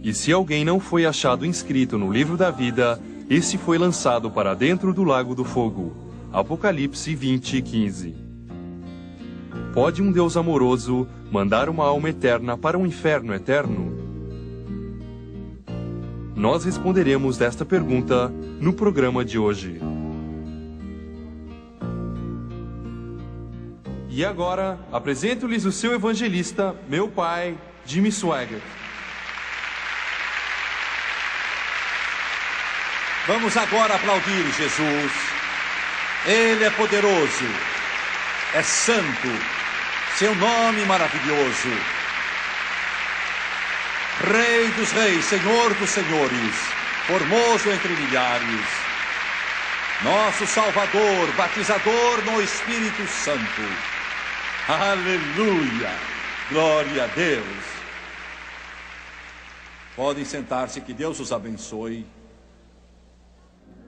E se alguém não foi achado inscrito no livro da vida, esse foi lançado para dentro do lago do fogo. Apocalipse 20:15. Pode um Deus amoroso mandar uma alma eterna para um inferno eterno? Nós responderemos desta pergunta no programa de hoje. E agora, apresento-lhes o seu evangelista, meu pai, Jimmy Swaggart. Vamos agora aplaudir Jesus. Ele é poderoso, é santo, seu nome maravilhoso. Rei dos reis, Senhor dos senhores, formoso entre milhares. Nosso Salvador, batizador no Espírito Santo. Aleluia! Glória a Deus! Podem sentar-se, que Deus os abençoe.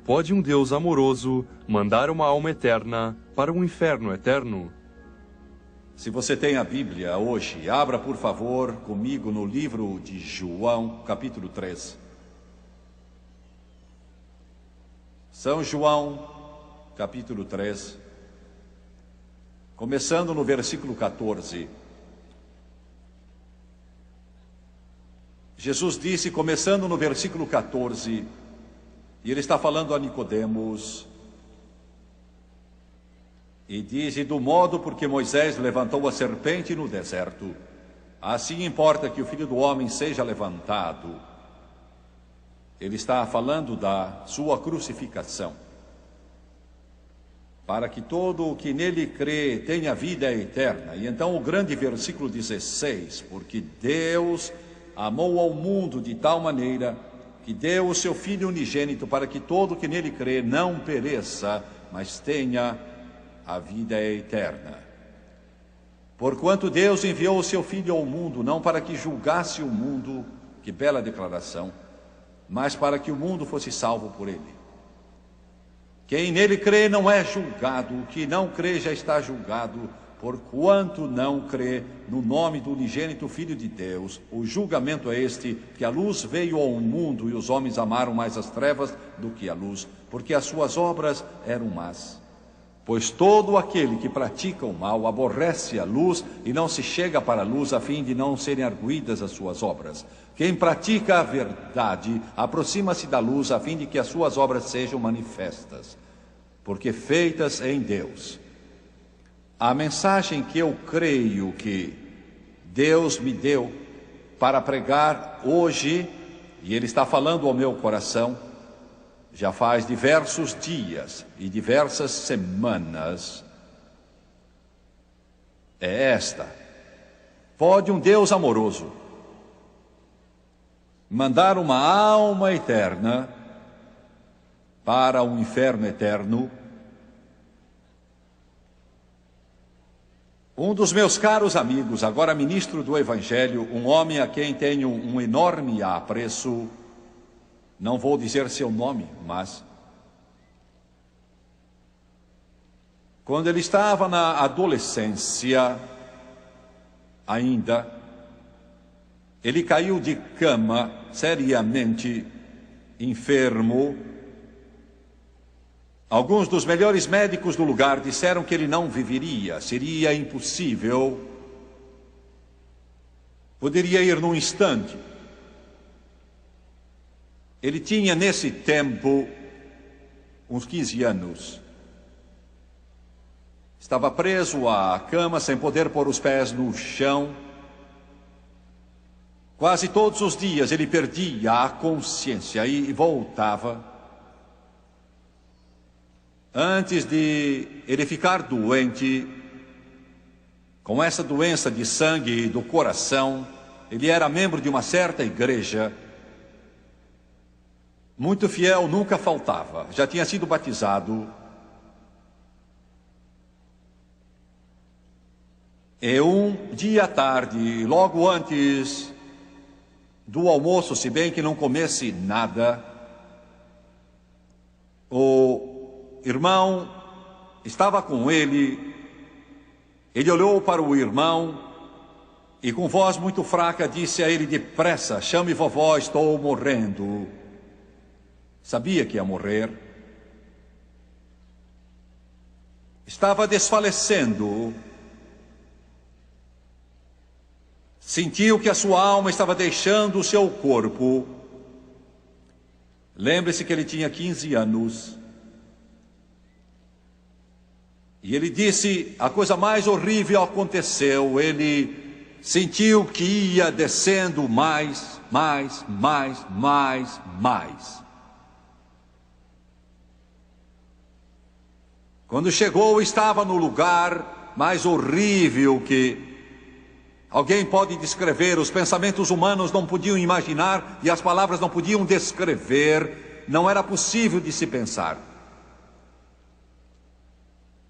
Pode um Deus amoroso mandar uma alma eterna para um inferno eterno? Se você tem a Bíblia hoje, abra por favor comigo no livro de João, capítulo 3. São João, capítulo 3, começando no versículo 14. Jesus disse, começando no versículo 14, e ele está falando a Nicodemos, e diz, e do modo porque Moisés levantou a serpente no deserto, assim importa que o Filho do Homem seja levantado. Ele está falando da sua crucificação, para que todo o que nele crê tenha vida eterna. E então o grande versículo 16, porque Deus amou ao mundo de tal maneira que deu o seu Filho unigênito para que todo o que nele crê não pereça, mas tenha a vida eterna. Porquanto Deus enviou o seu Filho ao mundo, não para que julgasse o mundo, que bela declaração, mas para que o mundo fosse salvo por ele. Quem nele crê não é julgado, o que não crê já está julgado, porquanto não crê no nome do unigênito Filho de Deus. O julgamento é este, que a luz veio ao mundo e os homens amaram mais as trevas do que a luz, porque as suas obras eram más. Pois todo aquele que pratica o mal aborrece a luz e não se chega para a luz, a fim de não serem arguidas as suas obras. Quem pratica a verdade aproxima-se da luz, a fim de que as suas obras sejam manifestas, porque feitas em Deus. A mensagem que eu creio que Deus me deu para pregar hoje, e Ele está falando ao meu coração, já faz diversos dias e diversas semanas, é esta: pode um Deus amoroso mandar uma alma eterna para um inferno eterno? Um dos meus caros amigos, agora ministro do Evangelho, um homem a quem tenho um enorme apreço, não vou dizer seu nome, mas quando ele estava na adolescência ainda, ele caiu de cama, seriamente enfermo. Alguns dos melhores médicos do lugar disseram que ele não viveria, seria impossível, poderia ir num instante. Ele tinha nesse tempo uns 15 anos. Estava preso à cama, sem poder pôr os pés no chão. Quase todos os dias ele perdia a consciência e voltava. Antes de ele ficar doente, com essa doença de sangue do coração, ele era membro de uma certa igreja, muito fiel, nunca faltava, já tinha sido batizado. E um dia à tarde, logo antes do almoço, se bem que não comesse nada, o irmão estava com ele. Ele olhou para o irmão E com voz muito fraca disse a ele: depressa, chame vovó, estou morrendo. Sabia que ia morrer. Estava desfalecendo. Sentiu que a sua alma estava deixando o seu corpo. Lembre-se que ele tinha 15 anos. E ele disse, a coisa mais horrível aconteceu. Ele sentiu que ia descendo mais. Quando chegou, estava no lugar mais horrível que alguém pode descrever. Os pensamentos humanos não podiam imaginar e as palavras não podiam descrever. Não era possível de se pensar.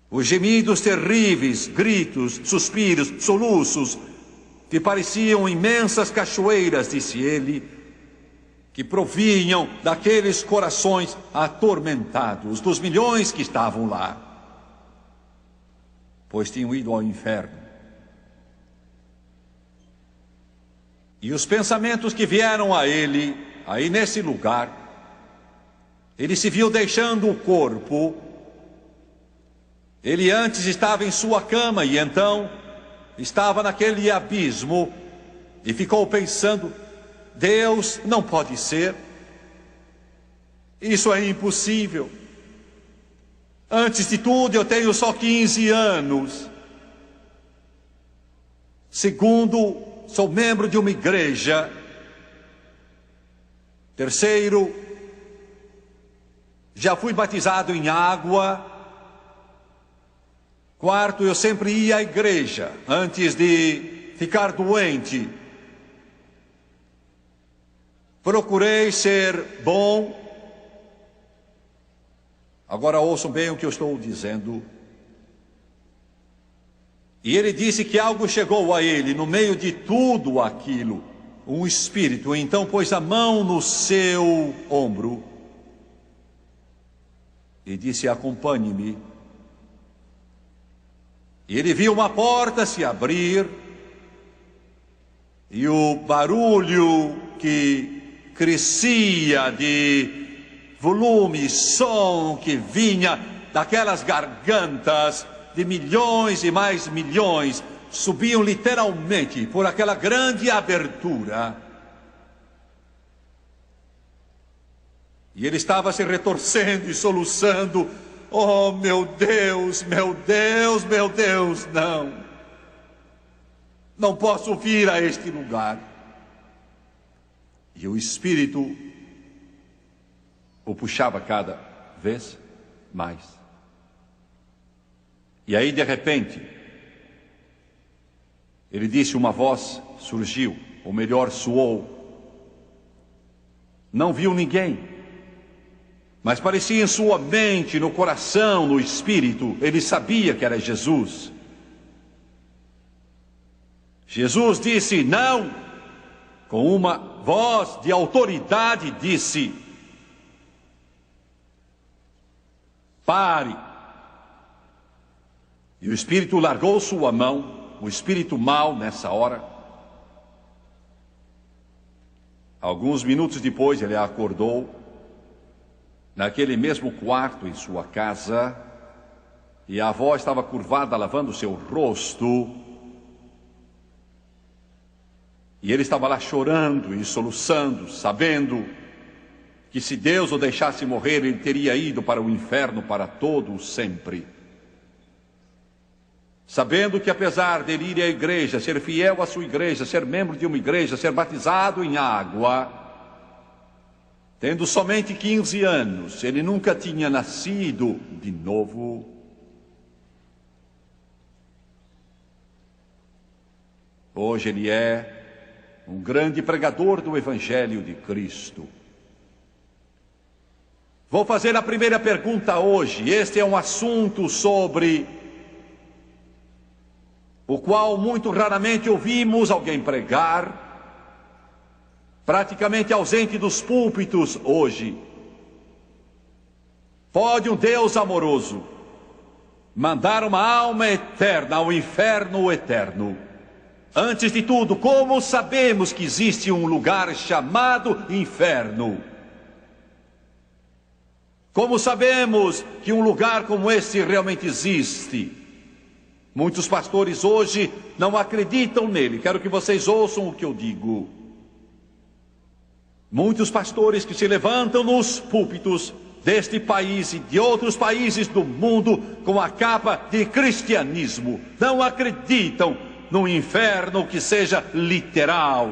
Os gemidos terríveis, gritos, suspiros, soluços, que pareciam imensas cachoeiras, disse ele, que provinham daqueles corações atormentados, dos milhões que estavam lá, pois tinham ido ao inferno. E os pensamentos que vieram a ele, aí nesse lugar, ele se viu deixando o corpo. Ele antes estava em sua cama e então estava naquele abismo e ficou pensando: Deus não pode ser, isso é impossível. Antes de tudo, eu tenho só 15 anos. Segundo, sou membro de uma igreja. Terceiro, já fui batizado em água. Quarto, eu sempre ia à igreja antes de ficar doente. Procurei ser bom. Agora ouçam bem o que eu estou dizendo. E ele disse que algo chegou a ele no meio de tudo aquilo, um espírito. Então pôs a mão no seu ombro e disse: acompanhe-me. E ele viu uma porta se abrir e o barulho que crescia de volume, som que vinha daquelas gargantas de milhões e mais milhões, subiam literalmente por aquela grande abertura. E ele estava se retorcendo e soluçando: oh, meu Deus, meu Deus, meu Deus, não posso vir a este lugar. E o Espírito o puxava cada vez mais. E aí, de repente, ele disse, uma voz surgiu, ou melhor, soou. Não viu ninguém, mas parecia em sua mente, no coração, no espírito, ele sabia que era Jesus. Jesus disse não, com uma voz de autoridade disse: pare. E o espírito largou sua mão, o espírito mau nessa hora. Alguns minutos depois ele acordou, naquele mesmo quarto em sua casa, e a avó estava curvada lavando seu rosto, e ele estava lá chorando e soluçando, sabendo que se Deus o deixasse morrer, ele teria ido para o inferno para todo o sempre. Sabendo que apesar de ele ir à igreja, ser fiel à sua igreja, ser membro de uma igreja, ser batizado em água, tendo somente 15 anos, ele nunca tinha nascido de novo. Hoje ele é um grande pregador do Evangelho de Cristo. Vou fazer a primeira pergunta hoje. Este é um assunto sobre o qual muito raramente ouvimos alguém pregar, praticamente ausente dos púlpitos hoje. Pode um Deus amoroso mandar uma alma eterna ao inferno eterno Antes de tudo, como sabemos que existe um lugar chamado inferno? Como sabemos que um lugar como esse realmente existe? Muitos pastores hoje não acreditam nele. Quero que vocês ouçam o que eu digo. Muitos pastores que se levantam nos púlpitos deste país e de outros países do mundo com a capa de cristianismo não acreditam no inferno que seja literal.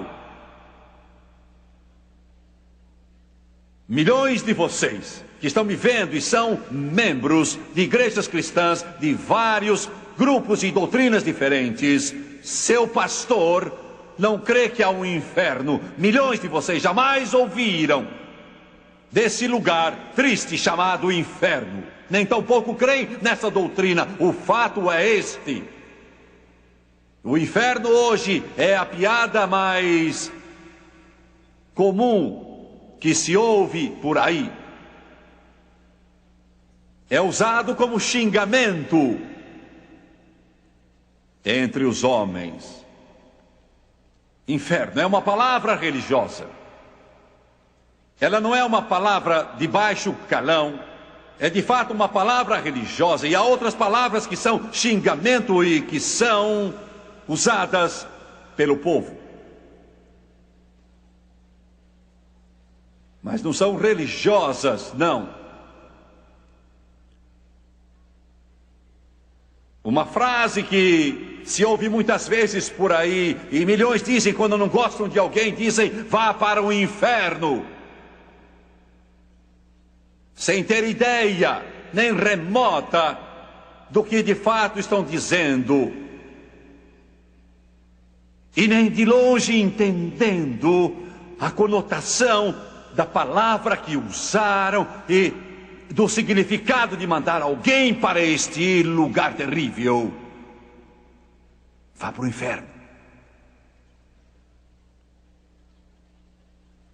Milhões de vocês que estão me vendo e são membros de igrejas cristãs de vários grupos e doutrinas diferentes, seu pastor não crê que há um inferno. Milhões de vocês jamais ouviram desse lugar triste chamado inferno, nem tampouco creem nessa doutrina. O fato é este: o inferno hoje é a piada mais comum que se ouve por aí. É usado como xingamento entre os homens. Inferno é uma palavra religiosa. Ela não é uma palavra de baixo calão. É de fato uma palavra religiosa. E há outras palavras que são xingamento e que são usadas pelo povo. Mas não são religiosas, não. Uma frase que se ouve muitas vezes por aí, e milhões dizem quando não gostam de alguém, dizem: vá para o inferno. Sem ter ideia, nem remota, do que de fato estão dizendo. E nem de longe entendendo a conotação da palavra que usaram e do significado de mandar alguém para este lugar terrível. Vá para o inferno.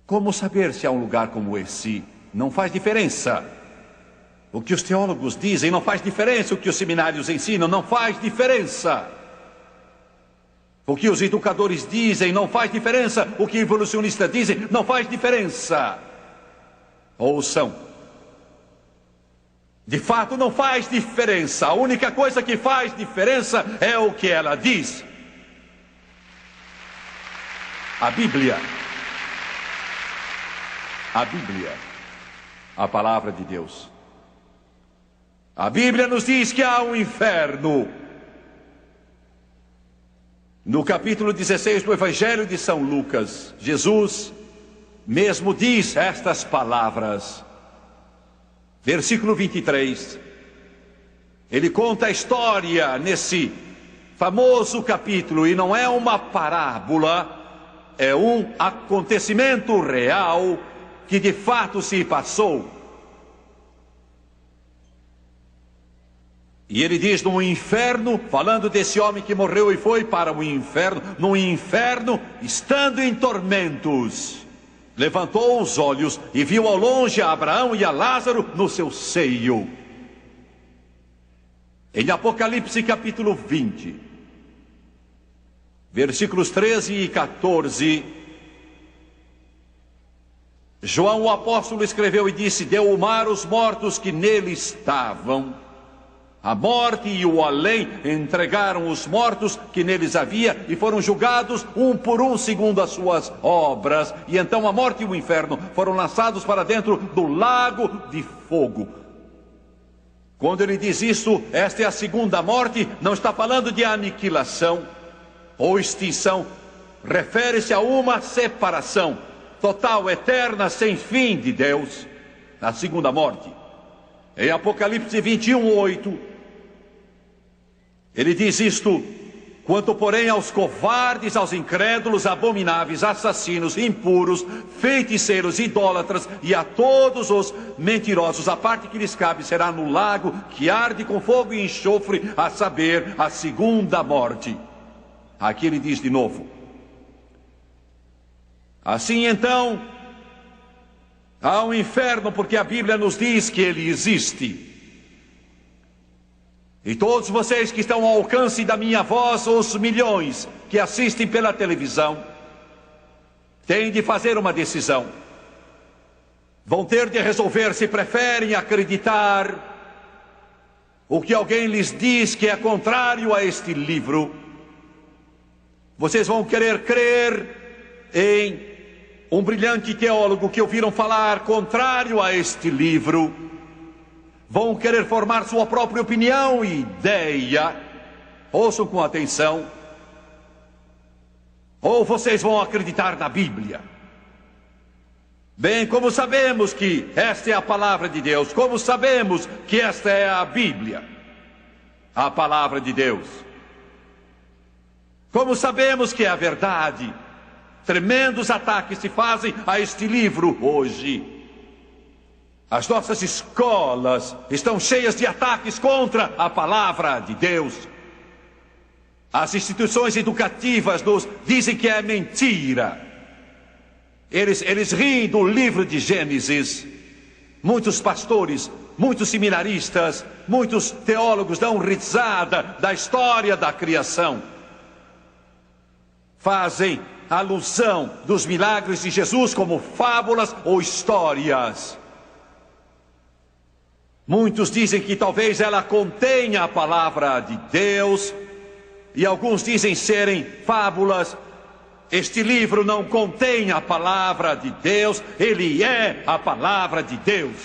Como saber se há um lugar como esse? Não faz diferença. O que os teólogos dizem não faz diferença. O que os seminários ensinam não faz diferença. O que os educadores dizem não faz diferença. O que evolucionistas dizem não faz diferença. Ouçam. De fato não faz diferença. A única coisa que faz diferença é o que ela diz. A Bíblia, a palavra de Deus. A Bíblia nos diz que há um inferno. No capítulo 16 do Evangelho de São Lucas, Jesus mesmo diz estas palavras. Versículo 23, ele conta a história nesse famoso capítulo, e não é uma parábola, é um acontecimento real que de fato se passou. E ele diz: no inferno, falando desse homem que morreu e foi para o inferno, no inferno, estando em tormentos, levantou os olhos e viu ao longe a Abraão e a Lázaro no seu seio. Em Apocalipse capítulo 20, versículos 13 e 14, João o apóstolo escreveu e disse: deu o mar os mortos que nele estavam. A morte e o além entregaram os mortos que neles havia e foram julgados um por um segundo as suas obras. E então a morte e o inferno foram lançados para dentro do lago de fogo. Quando ele diz isso, esta é a segunda morte, não está falando de aniquilação ou extinção. Refere-se a uma separação total, eterna, sem fim de Deus. A segunda morte. Em Apocalipse 21:8, ele diz isto: quanto porém aos covardes, aos incrédulos, abomináveis, assassinos, impuros, feiticeiros, idólatras e a todos os mentirosos, a parte que lhes cabe será no lago que arde com fogo e enxofre, a saber, a segunda morte. Aqui ele diz de novo: assim então há um inferno, porque a Bíblia nos diz que ele existe. E todos vocês que estão ao alcance da minha voz, os milhões que assistem pela televisão têm de fazer uma decisão. Vão ter de resolver se preferem acreditar o que alguém lhes diz que é contrário a este livro. Vocês vão querer crer em um brilhante teólogo que ouviram falar contrário a este livro. Vão querer formar sua própria opinião e ideia. Ouçam com atenção. Ou vocês vão acreditar na Bíblia. Bem, como sabemos que esta é a palavra de Deus? Como sabemos que esta é a Bíblia? A palavra de Deus. Como sabemos que é a verdade? Tremendos ataques se fazem a este livro hoje. As nossas escolas estão cheias de ataques contra a palavra de Deus. As instituições educativas nos dizem que é mentira. Eles riem do livro de Gênesis. Muitos pastores, muitos seminaristas, muitos teólogos dão risada da história da criação. Fazem alusão dos milagres de Jesus como fábulas ou histórias. Muitos dizem que talvez ela contenha a palavra de Deus, e alguns dizem serem fábulas. Este livro não contém a palavra de Deus, ele é a palavra de Deus.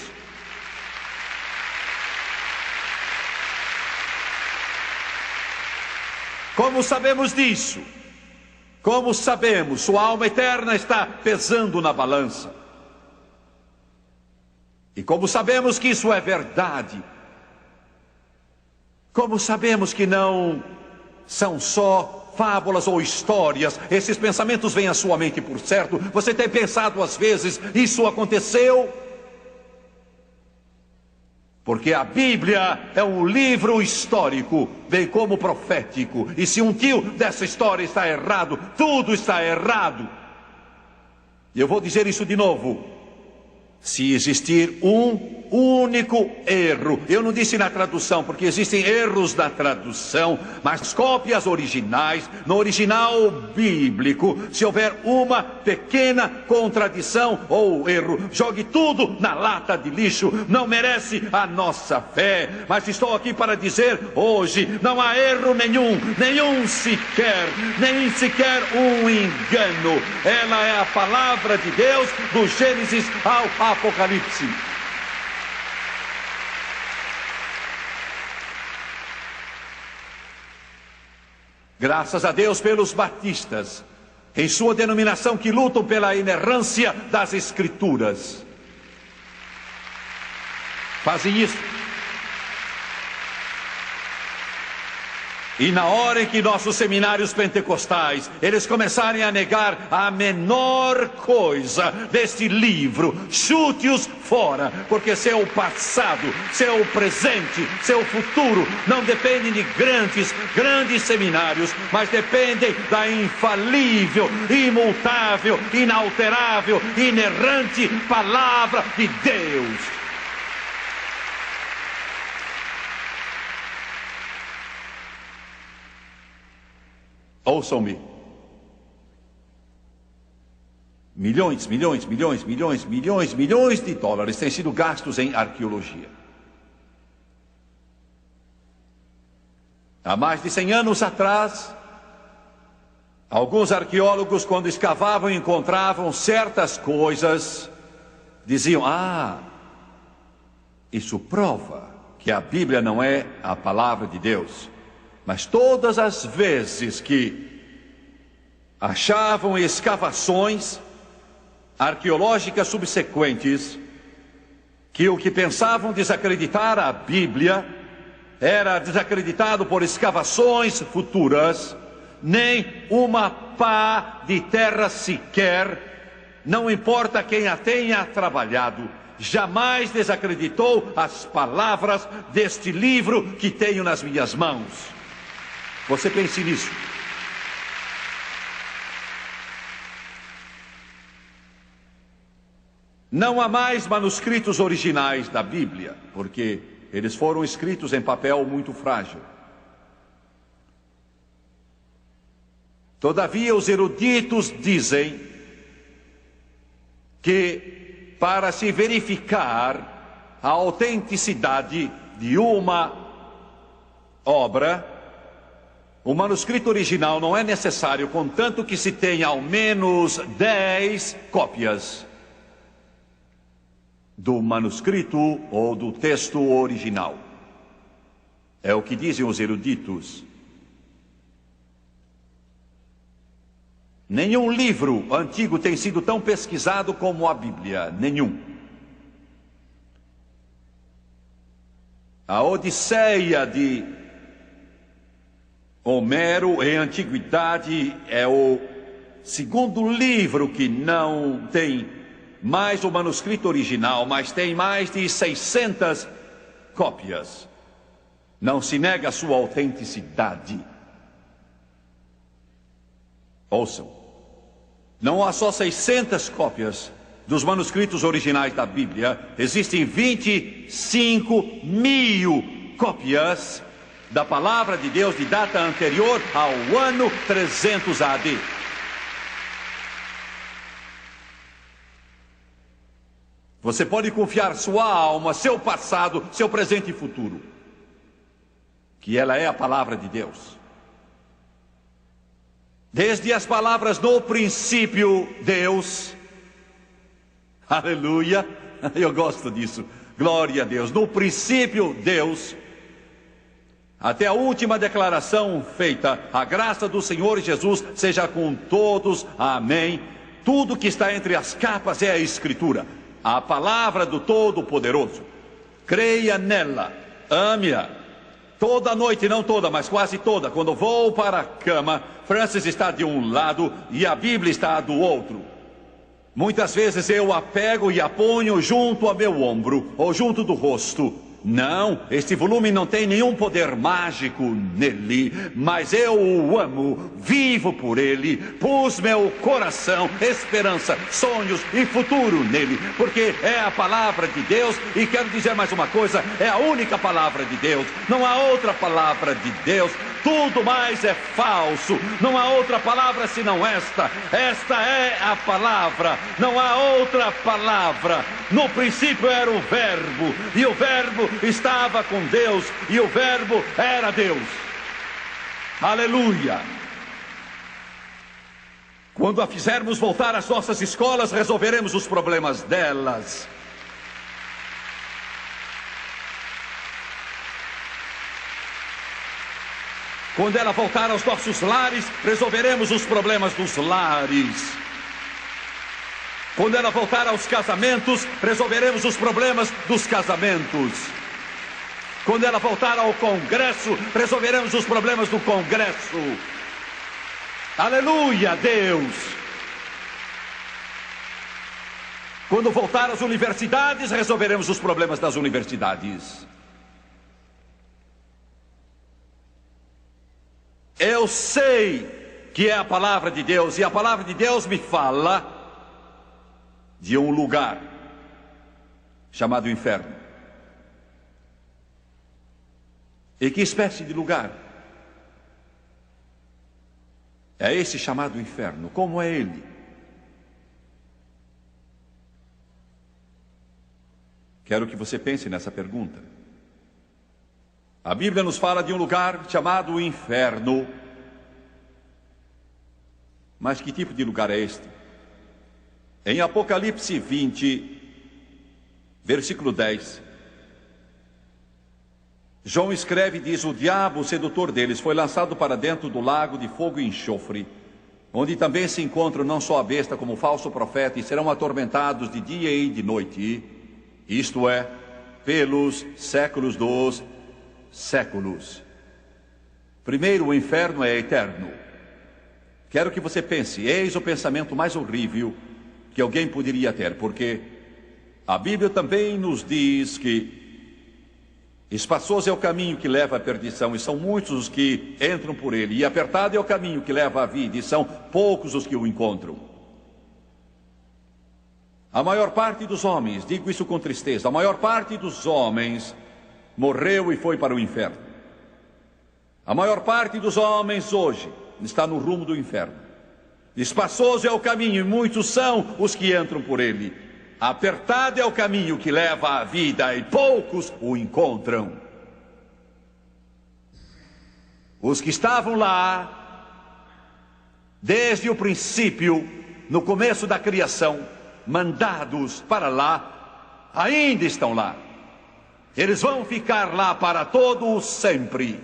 Como sabemos disso? Como sabemos? Sua alma eterna está pesando na balança. E como sabemos que isso é verdade? Como sabemos que não são só fábulas ou histórias? Esses pensamentos vêm à sua mente, por certo. Você tem pensado às vezes, isso aconteceu? Porque a Bíblia é um livro histórico, bem como profético. E se um tio dessa história está errado, tudo está errado. E eu vou dizer isso de novo. Se existir um único erro, eu não disse na tradução, porque existem erros na tradução, mas cópias originais, no original bíblico, se houver uma pequena contradição ou erro, jogue tudo na lata de lixo, não merece a nossa fé. Mas estou aqui para dizer hoje, não há erro nenhum sequer, nem sequer um engano. Ela é a palavra de Deus, do Gênesis ao Apocalipse. Graças a Deus pelos batistas, em sua denominação, que lutam pela inerrância das Escrituras. Fazem isso. E na hora em que nossos seminários pentecostais, eles começarem a negar a menor coisa deste livro, chute-os fora, porque seu passado, seu presente, seu futuro não dependem de grandes seminários, mas dependem da infalível, imutável, inalterável, inerrante palavra de Deus. Ouçam-me. Milhões de dólares têm sido gastos em arqueologia. Há mais de 100 anos atrás, alguns arqueólogos, quando escavavam e encontravam certas coisas, diziam: isso prova que a Bíblia não é a palavra de Deus. Mas todas as vezes que achavam escavações arqueológicas subsequentes, que o que pensavam desacreditar a Bíblia era desacreditado por escavações futuras, nem uma pá de terra sequer, não importa quem a tenha trabalhado, jamais desacreditou as palavras deste livro que tenho nas minhas mãos. Você pense nisso. Não há mais manuscritos originais da Bíblia, porque eles foram escritos em papel muito frágil. Todavia, os eruditos dizem que, para se verificar a autenticidade de uma obra, o manuscrito original não é necessário, contanto que se tenha ao menos 10 cópias do manuscrito ou do texto original. É o que dizem os eruditos. Nenhum livro antigo tem sido tão pesquisado como a Bíblia. Nenhum. A Odisseia de Homero em antiguidade é o segundo livro que não tem mais o manuscrito original, mas tem mais de 600 cópias. Não se nega a sua autenticidade. Ouçam. Não há só 600 cópias dos manuscritos originais da Bíblia. Existem 25.000 cópias da palavra de Deus de data anterior ao ano 300 AD. Você pode confiar sua alma, seu passado, seu presente e futuro, que ela é a palavra de Deus. Desde as palavras no princípio, Deus, aleluia, eu gosto disso, glória a Deus, no princípio, Deus, até a última declaração feita, a graça do Senhor Jesus seja com todos, amém. Tudo que está entre as capas é a Escritura, a palavra do Todo-Poderoso. Creia nela, ame-a. Toda noite, não toda, mas quase toda, quando vou para a cama, Francis está de um lado e a Bíblia está do outro. Muitas vezes eu a pego e a ponho junto ao meu ombro ou junto do rosto. Não, este volume não tem nenhum poder mágico nele, mas eu o amo, vivo por ele, pus meu coração, esperança, sonhos e futuro nele, porque é a palavra de Deus. E quero dizer mais uma coisa, é a única palavra de Deus, não há outra palavra de Deus. Tudo mais é falso, não há outra palavra senão esta. Esta é a palavra, não há outra palavra. No princípio era o Verbo, e o Verbo estava com Deus, e o Verbo era Deus. Aleluia! Quando a fizermos voltar às nossas escolas, resolveremos os problemas delas. Quando ela voltar aos nossos lares, resolveremos os problemas dos lares. Quando ela voltar aos casamentos, resolveremos os problemas dos casamentos. Quando ela voltar ao Congresso, resolveremos os problemas do Congresso. Aleluia, Deus! Quando voltar às universidades, resolveremos os problemas das universidades. Eu sei que é a palavra de Deus, e a palavra de Deus me fala de um lugar chamado inferno. E que espécie de lugar é esse chamado inferno? Como é ele? Quero que você pense nessa pergunta. A Bíblia nos fala de um lugar chamado inferno. Mas que tipo de lugar é este? Em Apocalipse 20, versículo 10, João escreve e diz: o diabo, o sedutor deles, foi lançado para dentro do lago de fogo e enxofre, onde também se encontram não só a besta como o falso profeta, e serão atormentados de dia e de noite, isto é, pelos séculos dos séculos. Primeiro, o inferno é eterno. Quero que você pense, eis o pensamento mais horrível que alguém poderia ter, porque a Bíblia também nos diz que espaçoso é o caminho que leva à perdição, e são muitos os que entram por ele, e apertado é o caminho que leva à vida, e são poucos os que o encontram. A maior parte dos homens, digo isso com tristeza, a maior parte dos homens morreu e foi para o inferno. A maior parte dos homens hoje está no rumo do inferno. Espaçoso é o caminho, e muitos são os que entram por ele. Apertado é o caminho que leva à vida, e poucos o encontram. Os que estavam lá, desde o princípio, no começo da criação, mandados para lá, ainda estão lá. Eles vão ficar lá para todo sempre.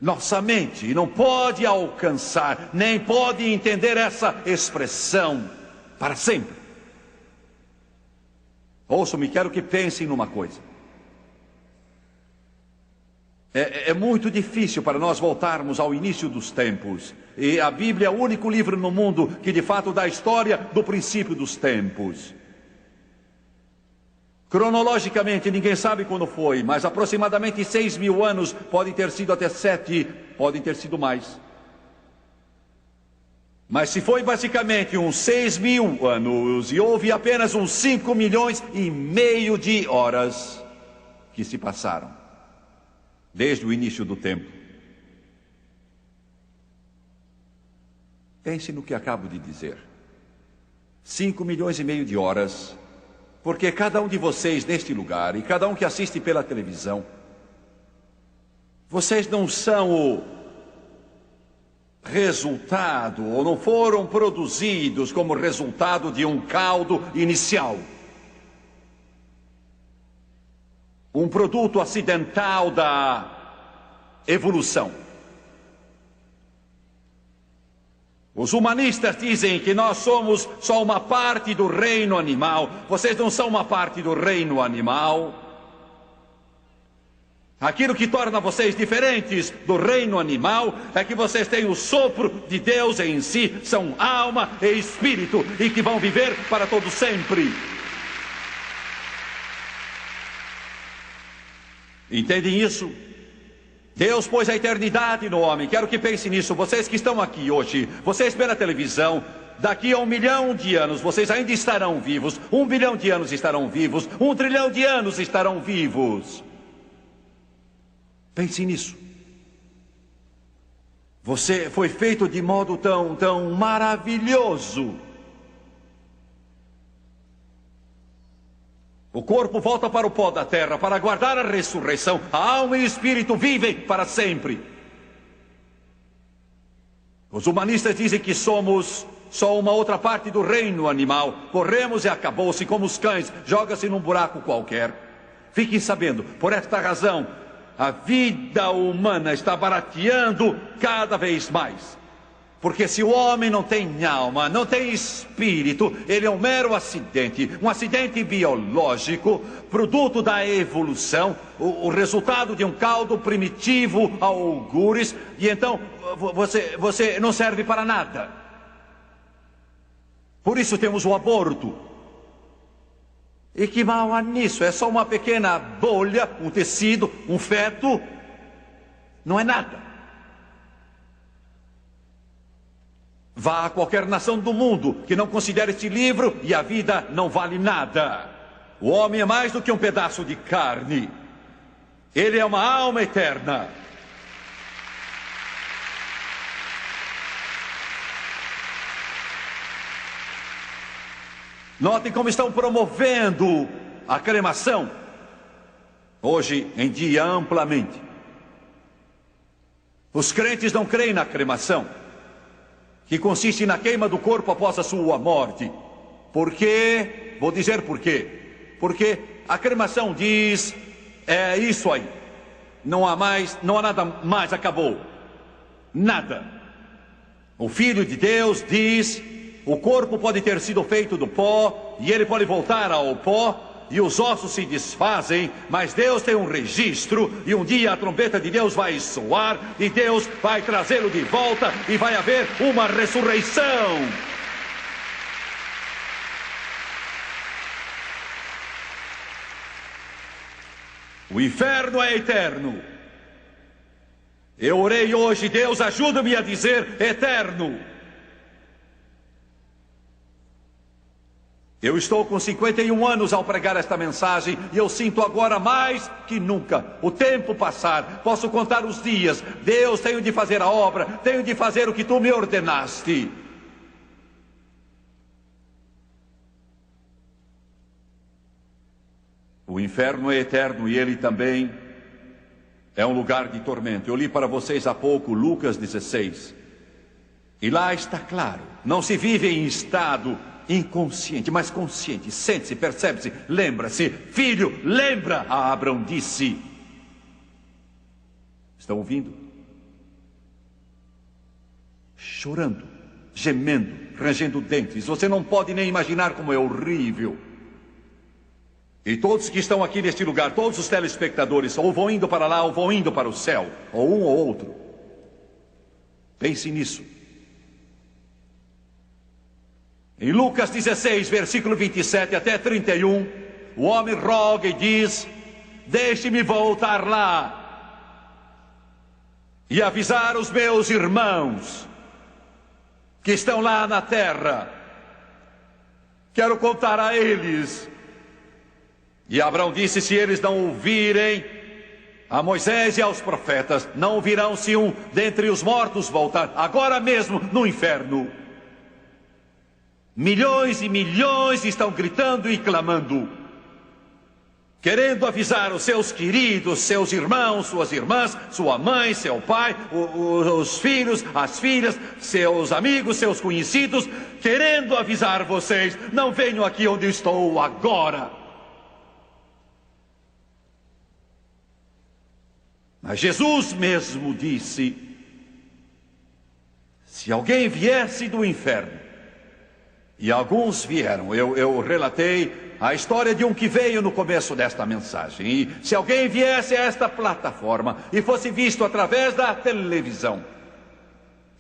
Nossa mente não pode alcançar, nem pode entender essa expressão para sempre. Ouçam-me, quero que pensem numa coisa. É muito difícil para nós voltarmos ao início dos tempos. E a Bíblia é o único livro no mundo que de fato dá a história do princípio dos tempos. Cronologicamente ninguém sabe quando foi, mas aproximadamente 6.000 anos, podem ter sido até 7, podem ter sido mais. Mas se foi basicamente uns 6.000 anos e houve apenas uns 5,5 milhões de horas que se passaram desde o início do tempo. Pense no que acabo de dizer. 5,5 milhões de horas, porque cada um de vocês neste lugar e cada um que assiste pela televisão, vocês não são o resultado, ou não foram produzidos como resultado de um caldo inicial. Um produto acidental da evolução. Os humanistas dizem que nós somos só uma parte do reino animal. Vocês não são uma parte do reino animal. Aquilo que torna vocês diferentes do reino animal é que vocês têm o sopro de Deus em si, são alma e espírito, e que vão viver para todo sempre. Entendem isso? Deus pôs a eternidade no homem. Quero que pensem nisso. Vocês que estão aqui hoje, vocês pela televisão, daqui a 1 milhão de anos vocês ainda estarão vivos. 1 bilhão de anos estarão vivos. 1 trilhão de anos estarão vivos. Pense nisso. Você foi feito de modo tão maravilhoso. O corpo volta para o pó da terra para aguardar a ressurreição. A alma e o espírito vivem para sempre. Os humanistas dizem que somos só uma outra parte do reino animal. Corremos e acabou-se como os cães. Joga-se num buraco qualquer. Fiquem sabendo, por esta razão, a vida humana está barateando cada vez mais. Porque se o homem não tem alma, não tem espírito, ele é um mero acidente, um acidente biológico, produto da evolução, o resultado de um caldo primitivo a algures, e então você não serve para nada. Por isso temos o aborto. E que mal há nisso? É só uma pequena bolha, um tecido, um feto, não é nada. Vá a qualquer nação do mundo que não considere este livro e a vida não vale nada. O homem é mais do que um pedaço de carne. Ele é uma alma eterna. Notem como estão promovendo a cremação hoje em dia amplamente. Os crentes não creem na cremação, que consiste na queima do corpo após a sua morte. Por quê? Vou dizer por quê. Porque a cremação diz, é isso aí. Não há nada mais, acabou. Nada. O Filho de Deus diz, o corpo pode ter sido feito do pó, e ele pode voltar ao pó, e os ossos se desfazem, mas Deus tem um registro, e um dia a trombeta de Deus vai soar, e Deus vai trazê-lo de volta, e vai haver uma ressurreição. O inferno é eterno. Eu orei hoje, Deus ajuda-me a dizer eterno. Eu estou com 51 anos ao pregar esta mensagem e eu sinto agora mais que nunca o tempo passar. Posso contar os dias. Deus, tenho de fazer a obra, tenho de fazer o que tu me ordenaste. O inferno é eterno e ele também é um lugar de tormento. Eu li para vocês há pouco Lucas 16. E lá está claro, não se vive em estado inconsciente, mas consciente. Sente-se, percebe-se, lembra-se. Filho, lembra, Abraão disse. Estão ouvindo? Chorando, gemendo, rangendo dentes. Você não pode nem imaginar como é horrível. E todos que estão aqui neste lugar, todos os telespectadores, ou vão indo para lá, ou vão indo para o céu, ou um ou outro. Pense nisso. Em Lucas 16, versículo 27 até 31, o homem roga e diz: deixe-me voltar lá e avisar os meus irmãos que estão lá na terra. Quero contar a eles. E Abraão disse: se eles não ouvirem a Moisés e aos profetas, não ouvirão se um dentre os mortos voltar, agora mesmo no inferno. Milhões e milhões estão gritando e clamando, querendo avisar os seus queridos, seus irmãos, suas irmãs, sua mãe, seu pai, os filhos, as filhas, seus amigos, seus conhecidos, querendo avisar vocês: não venham aqui onde estou agora. Mas Jesus mesmo disse: se alguém viesse do inferno, e alguns vieram, eu relatei a história de um que veio no começo desta mensagem. E se alguém viesse a esta plataforma e fosse visto através da televisão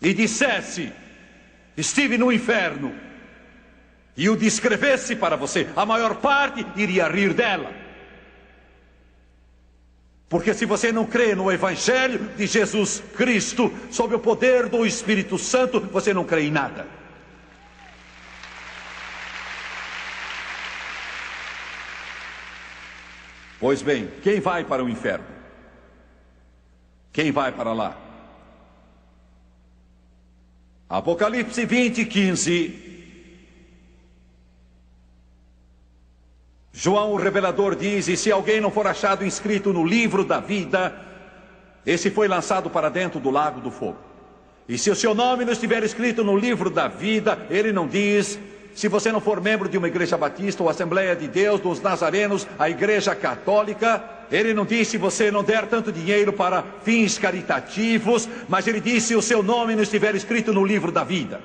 e dissesse: estive no inferno, e o descrevesse para você, a maior parte iria rir dela. Porque se você não crê no Evangelho de Jesus Cristo, sob o poder do Espírito Santo, você não crê em nada. Pois bem, quem vai para o inferno? Quem vai para lá? Apocalipse 20, 15. João o revelador diz: e se alguém não for achado inscrito no livro da vida, esse foi lançado para dentro do lago do fogo. E se o seu nome não estiver escrito no livro da vida, ele não diz: se você não for membro de uma igreja batista ou Assembleia de Deus, dos Nazarenos, a igreja católica, ele não diz se você não der tanto dinheiro para fins caritativos, mas ele diz se o seu nome não estiver escrito no livro da vida.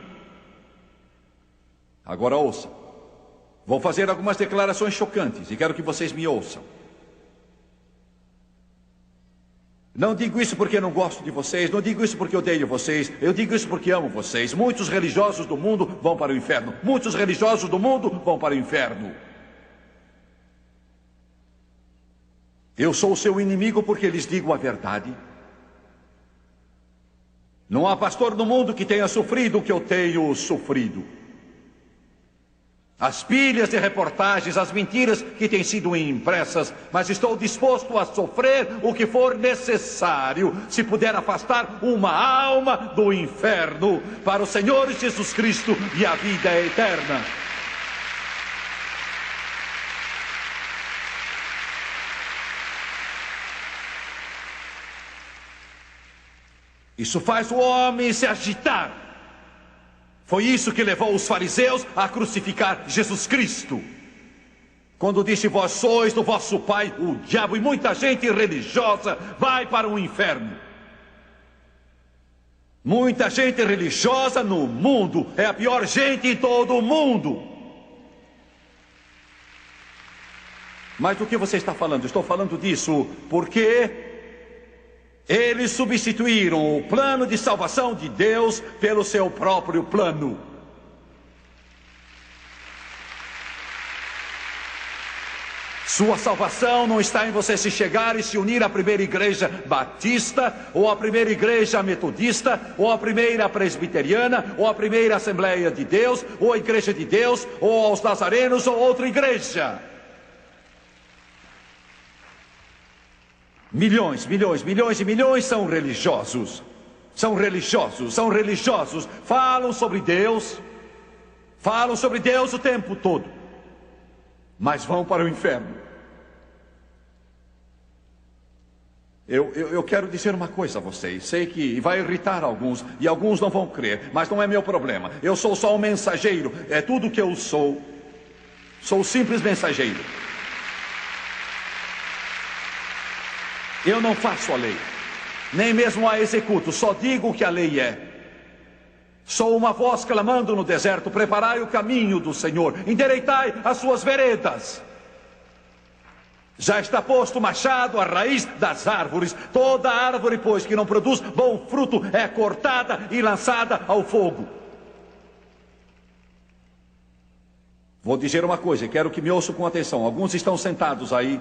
Agora ouça, vou fazer algumas declarações chocantes e quero que vocês me ouçam. Não digo isso porque não gosto de vocês, não digo isso porque odeio vocês, eu digo isso porque amo vocês. Muitos religiosos do mundo vão para o inferno. Muitos religiosos do mundo vão para o inferno. Eu sou o seu inimigo porque lhes digo a verdade. Não há pastor no mundo que tenha sofrido o que eu tenho sofrido. As pilhas de reportagens, as mentiras que têm sido impressas, mas estou disposto a sofrer o que for necessário, se puder afastar uma alma do inferno para o Senhor Jesus Cristo e a vida eterna. Isso faz o homem se agitar. Foi isso que levou os fariseus a crucificar Jesus Cristo. Quando disse: vós sois do vosso pai o diabo, e muita gente religiosa vai para o inferno. Muita gente religiosa no mundo é a pior gente em todo o mundo. Mas do que você está falando? Estou falando disso porque eles substituíram o plano de salvação de Deus pelo seu próprio plano. Sua salvação não está em você se chegar e se unir à primeira igreja batista, ou à primeira igreja metodista, ou à primeira presbiteriana, ou à primeira Assembleia de Deus, ou à Igreja de Deus, ou aos nazarenos, ou outra igreja. Milhões, milhões, milhões e milhões são religiosos. São religiosos, são religiosos. Falam sobre Deus o tempo todo. Mas vão para o inferno. Eu quero dizer uma coisa a vocês. Sei que vai irritar alguns, e alguns não vão crer, mas não é meu problema. Eu sou só um mensageiro, é tudo o que eu sou. Sou um simples mensageiro. Eu não faço a lei, nem mesmo a executo, só digo o que a lei é. Sou uma voz clamando no deserto: preparai o caminho do Senhor, endireitai as suas veredas. Já está posto o machado à raiz das árvores. Toda árvore, pois, que não produz bom fruto é cortada e lançada ao fogo. Vou dizer uma coisa e quero que me ouçam com atenção. Alguns estão sentados aí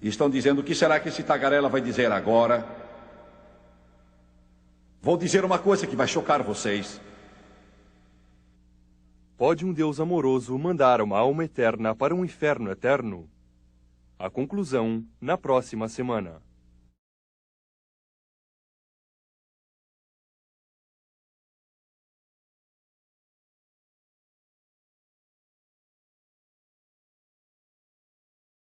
e estão dizendo: o que será que esse tagarela vai dizer agora? Vou dizer uma coisa que vai chocar vocês. Pode um Deus amoroso mandar uma alma eterna para um inferno eterno? A conclusão, na próxima semana.